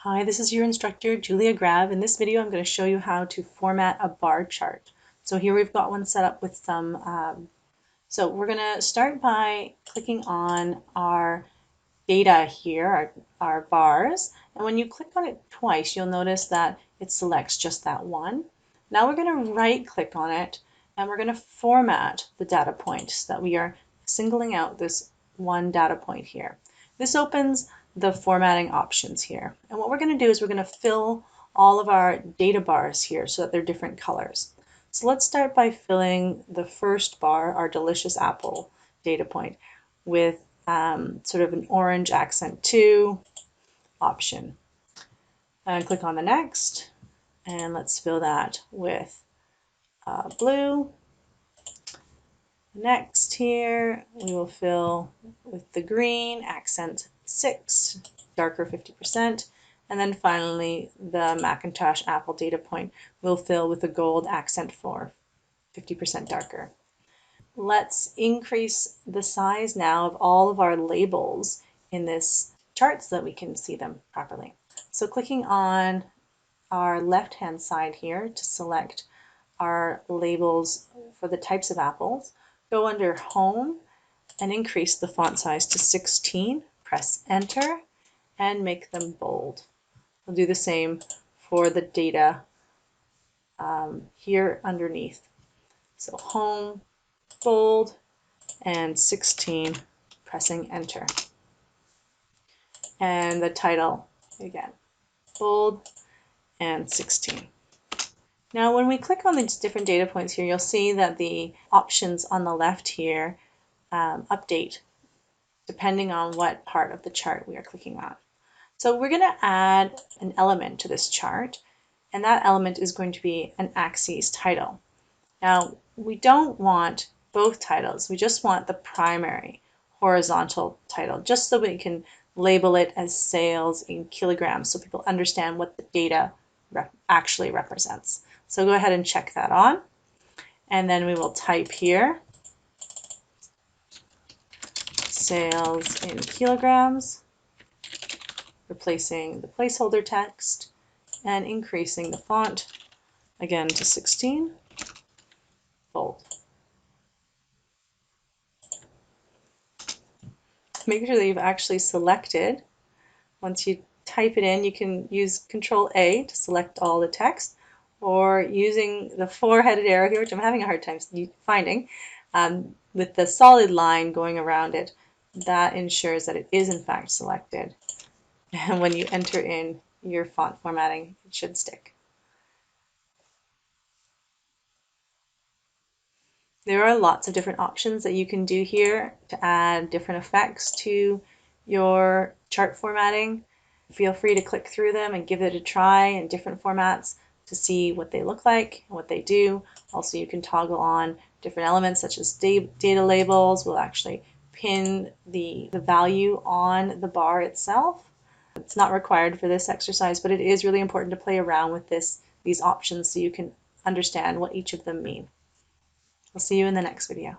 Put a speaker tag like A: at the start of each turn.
A: Hi, this is your instructor, Julia Grav. In this video, I'm going to show you how to format a bar chart. So here we've got one set up with some, so we're going to start by clicking on our data here, our bars. And when you click on it twice, you'll notice that it selects just that one. Now we're going to right click on it and we're going to format the data point so that we are singling out this one data point here. This opens the formatting options here. And what we're going to do is we're going to fill all of our data bars here so that they're different colors. So let's start by filling the first bar, our delicious apple data point, with sort of an orange accent 2 option. And click on the next, and let's fill that with blue. Next here, we will fill with the green, accent 6, darker 50%. And then finally, the Macintosh Apple data point will fill with the gold accent 4, 50% darker. Let's increase the size now of all of our labels in this chart so that we can see them properly. So clicking on our left-hand side here to select our labels for the types of apples, go under Home and increase the font size to 16, press Enter, and make them bold. We'll do the same for the data here underneath. So Home, bold, and 16, pressing Enter. And the title, again, bold and 16. Now when we click on these different data points here, you'll see that the options on the left here update depending on what part of the chart we are clicking on. So we're going to add an element to this chart, and that element is going to be an axis title. Now we don't want both titles, we just want the primary horizontal title, just so we can label it as sales in kilograms so people understand what the data actually represents. So go ahead and check that on, and then we will type here sales in kilograms, replacing the placeholder text and increasing the font again to 16, bold. Make sure that you've actually selected. Once you type it in, you can use Control-A to select all the text, or using the four-headed arrow here, which I'm having a hard time finding, with the solid line going around it, that ensures that it is in fact selected. And when you enter in your font formatting, it should stick. There are lots of different options that you can do here to add different effects to your chart formatting. Feel free to click through them and give it a try in different formats to see what they look like and what they do. Also, you can toggle on different elements such as data labels. Will actually pin the value on the bar itself. It's not required for this exercise, but it is really important to play around with these options so you can understand what each of them mean. I'll see you in the next video.